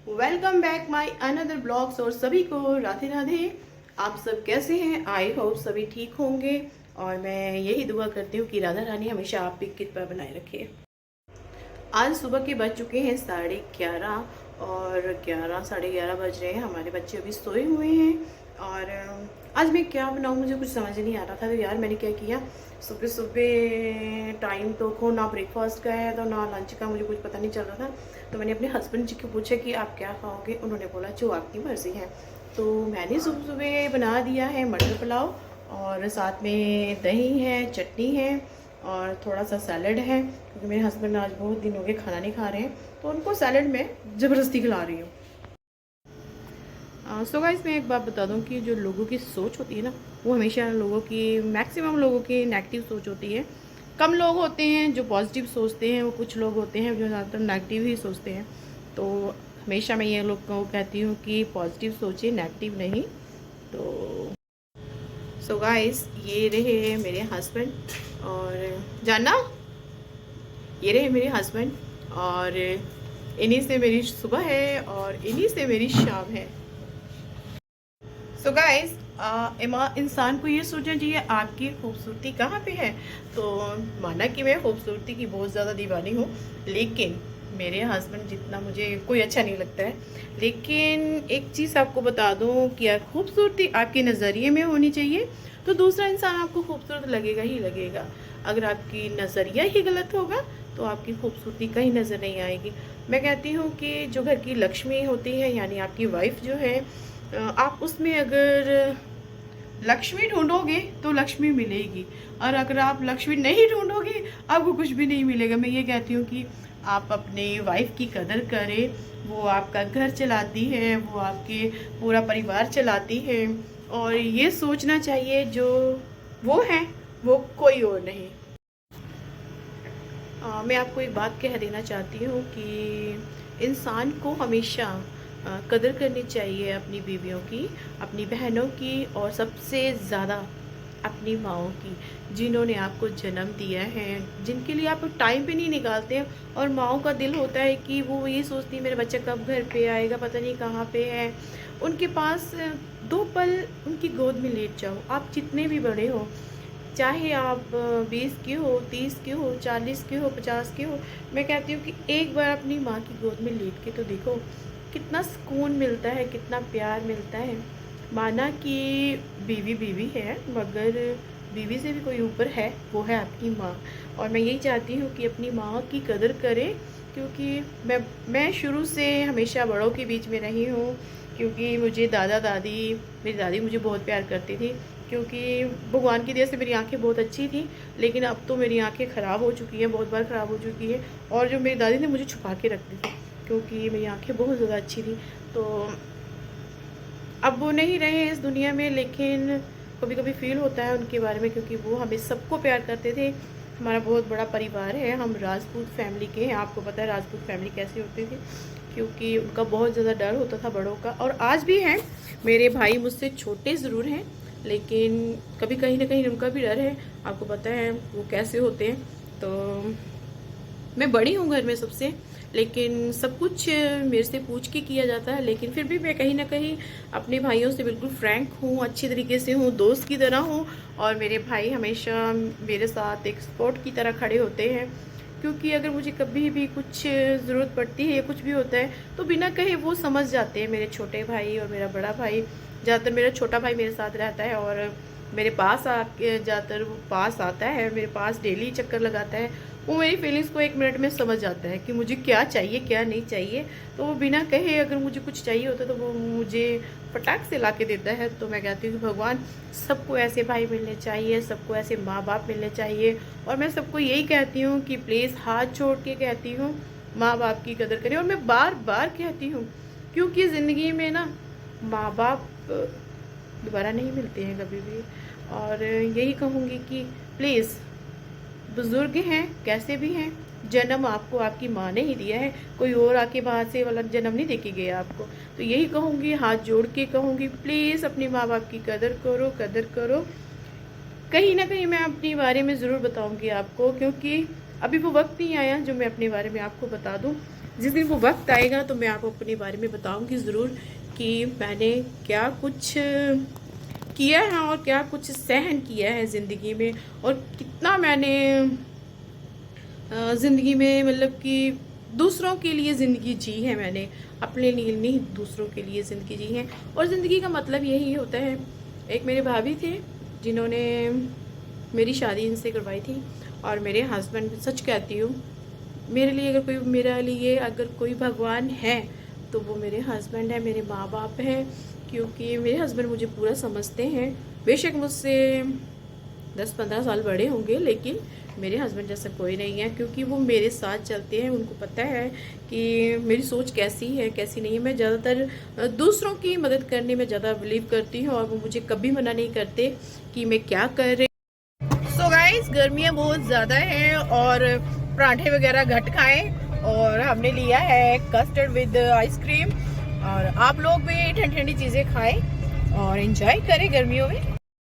Welcome back my another blogs. और सभी को राधे राधे। आप सब कैसे हैं? आई होप सभी ठीक होंगे और मैं यही दुआ करती हूँ कि राधा रानी हमेशा आप की कृपा बनाए रखे। आज सुबह के बज चुके हैं 11:30 और 11 साढ़े 11 बज रहे हैं। हमारे बच्चे अभी सोए हुए हैं और आज मैं क्या बनाऊँ मुझे कुछ समझ नहीं आ रहा था। तो यार मैंने क्या किया, सुबह सुबह टाइम तो खो ना ब्रेकफास्ट का है तो ना लंच का, मुझे कुछ पता नहीं चल रहा था। तो मैंने अपने हस्बैंड जी को पूछा कि आप क्या खाओगे। उन्होंने बोला जो आपकी मर्ज़ी है। तो मैंने सुबह सुबह बना दिया है मटर पुलाव और साथ में दही है, चटनी है और थोड़ा सा सैलड है, क्योंकि मेरे हस्बैंड आज बहुत दिन हो गए खाना नहीं खा रहे हैं तो उनको सैलड में ज़बरदस्ती खिला रही हूँ। सो गाइस, मैं एक बात बता दूं कि जो लोगों की सोच होती है ना, वो हमेशा लोगों की, मैक्सिमम लोगों की नेगेटिव सोच होती है। कम लोग होते हैं जो पॉजिटिव सोचते हैं, वो कुछ लोग होते हैं जो ज़्यादातर नेगेटिव ही सोचते हैं। तो हमेशा मैं ये लोग को कहती हूँ कि पॉजिटिव सोचिए, नेगेटिव नहीं। तो सो गाइस, ये रहे मेरे हस्बैंड और जानना, ये रहे मेरे हस्बैंड और इन्हीं से मेरी सुबह है और इन्हीं से मेरी शाम है। सो गाइस, इंसान को ये सोचना चाहिए आपकी खूबसूरती कहाँ पे है। तो माना कि मैं खूबसूरती की बहुत ज़्यादा दीवानी हूँ, लेकिन मेरे हस्बैंड जितना मुझे कोई अच्छा नहीं लगता है। लेकिन एक चीज़ आपको बता दूँ कि यार, खूबसूरती आपके नज़रिए में होनी चाहिए तो दूसरा इंसान आपको खूबसूरत लगेगा ही लगेगा। अगर आपकी नज़रिया ही गलत होगा तो आपकी खूबसूरती कहीं नज़र नहीं आएगी। मैं कहती हूँ कि जो घर की लक्ष्मी होती है, यानी आपकी वाइफ जो है, आप उसमें अगर लक्ष्मी ढूंढोगे तो लक्ष्मी मिलेगी, और अगर आप लक्ष्मी नहीं ढूंढोगे आपको कुछ भी नहीं मिलेगा। मैं ये कहती हूँ कि आप अपने वाइफ की कदर करें। वो आपका घर चलाती है, वो आपके पूरा परिवार चलाती है, और ये सोचना चाहिए जो वो है वो कोई और नहीं। मैं आपको एक बात कह देना चाहती हूँ कि इंसान को हमेशा कदर करनी चाहिए अपनी बीवियों की, अपनी बहनों की, और सबसे ज़्यादा अपनी माँओं की, जिन्होंने आपको जन्म दिया है, जिनके लिए आप टाइम पे नहीं निकालते हैं। और माँओं का दिल होता है कि वो ये सोचती है मेरा बच्चा कब घर पे आएगा, पता नहीं कहाँ पे है। उनके पास 2 पल उनकी गोद में लेट जाओ, आप जितने भी बड़े हो, चाहे आप 20 के हो, 30 के हो, 40 के हो, 50 के हो। मैं कहती हूँ कि एक बार अपनी माँ की गोद में लेट के तो देखो, कितना सुकून मिलता है, कितना प्यार मिलता है। माना कि बीवी बीवी है, मगर बीवी से भी कोई ऊपर है, वो है आपकी माँ। और मैं यही चाहती हूँ कि अपनी माँ की कदर करें, क्योंकि मैं शुरू से हमेशा बड़ों के बीच में रही हूँ। क्योंकि मुझे दादा दादी, मेरी दादी मुझे बहुत प्यार करती थी, क्योंकि भगवान की दया से मेरी आंखें बहुत अच्छी थी। लेकिन अब तो मेरी आंखें ख़राब हो चुकी हैं, बहुत बार ख़राब हो चुकी है। और जो मेरी दादी ने मुझे छुपा के रखती थी, क्योंकि मेरी आंखें बहुत ज़्यादा अच्छी थी। तो अब वो नहीं रहे इस दुनिया में, लेकिन कभी कभी फील होता है उनके बारे में, क्योंकि वो हमें सबको प्यार करते थे। हमारा बहुत बड़ा परिवार है, हम राजपूत फैमिली के हैं। आपको पता है राजपूत फैमिली कैसी होती थी, क्योंकि उनका बहुत ज़्यादा डर होता था बड़ों का, और आज भी है। मेरे भाई मुझसे छोटे ज़रूर हैं, लेकिन कभी कहीं ना कहीं उनका भी डर है। आपको पता है वो कैसे होते हैं। तो मैं बड़ी हूँ घर में सबसे, लेकिन सब कुछ मेरे से पूछ के किया जाता है। लेकिन फिर भी मैं कहीं ना कहीं अपने भाइयों से बिल्कुल फ्रैंक हूँ, अच्छी तरीके से हूँ, दोस्त की तरह हूँ। और मेरे भाई हमेशा मेरे साथ एक सपोर्ट की तरह खड़े होते हैं, क्योंकि अगर मुझे कभी भी कुछ ज़रूरत पड़ती है या कुछ भी होता है तो बिना कहे वो समझ जाते हैं। मेरे छोटे भाई और मेरा बड़ा भाई, ज़्यादातर मेरा छोटा भाई मेरे साथ रहता है और मेरे पास आके ज़्यादातर वो पास आता है, मेरे पास डेली चक्कर लगाता है। वो मेरी फीलिंग्स को 1 मिनट में समझ जाता है कि मुझे क्या चाहिए क्या नहीं चाहिए। तो वो बिना कहे अगर मुझे कुछ चाहिए होता है तो वो मुझे फटाक से ला के देता है। तो मैं कहती हूँ कि भगवान सबको ऐसे भाई मिलने चाहिए, सबको ऐसे माँ बाप मिलने चाहिए। और मैं सबको यही कहती हूँ कि प्लीज़ हाथ जोड़ के कहती हूँ, माँ बाप की कदर करें। और मैं बार बार कहती हूँ, क्योंकि ज़िंदगी में ना माँ बाप दोबारा नहीं मिलते हैं कभी भी। और यही कहूँगी कि प्लीज़, बुजुर्ग हैं कैसे भी हैं, जन्म आपको आपकी माँ ने ही दिया है, कोई और आके बाहर से वाला जन्म नहीं देके गया आपको। तो यही कहूँगी, हाथ जोड़ के कहूँगी, प्लीज़ अपने माँ बाप की कदर करो, कदर करो। कहीं ना कहीं मैं अपने बारे में ज़रूर बताऊँगी आपको, क्योंकि अभी वो वक्त नहीं आया जो मैं अपने बारे में आपको बता दूँ। जिस दिन वो वक्त आएगा तो मैं आपको अपने बारे में बताऊंगी ज़रूर कि मैंने क्या कुछ किया है और क्या कुछ सहन किया है ज़िंदगी में, और कितना मैंने ज़िंदगी में मतलब कि दूसरों के लिए ज़िंदगी जी है। मैंने अपने लिए नहीं, दूसरों के लिए ज़िंदगी जी है। और ज़िंदगी का मतलब यही होता है। एक मेरे भाभी थे जिन्होंने मेरी शादी इनसे करवाई थी, और मेरे हस्बैंड, सच कहती हूँ, मेरे लिए अगर कोई भगवान है तो वो मेरे हस्बैंड है, मेरे माँ बाप हैं। क्योंकि मेरे हस्बैंड मुझे पूरा समझते हैं। बेशक मुझसे 10-15 साल बड़े होंगे, लेकिन मेरे हस्बैंड जैसा कोई नहीं है, क्योंकि वो मेरे साथ चलते हैं। उनको पता है कि मेरी सोच कैसी है कैसी नहीं है। मैं ज़्यादातर दूसरों की मदद करने में ज़्यादा बिलीव करती हूँ, और वो मुझे कभी मना नहीं करते कि मैं क्या कर रही। सो गाइस, गर्मियाँ बहुत ज़्यादा हैं और पराठे वगैरह घट खाएं, और हमने लिया है कस्टर्ड विद आइसक्रीम। और आप लोग भी ठंडी ठंडी चीज़ें खाएं और एंजॉय करें गर्मियों में।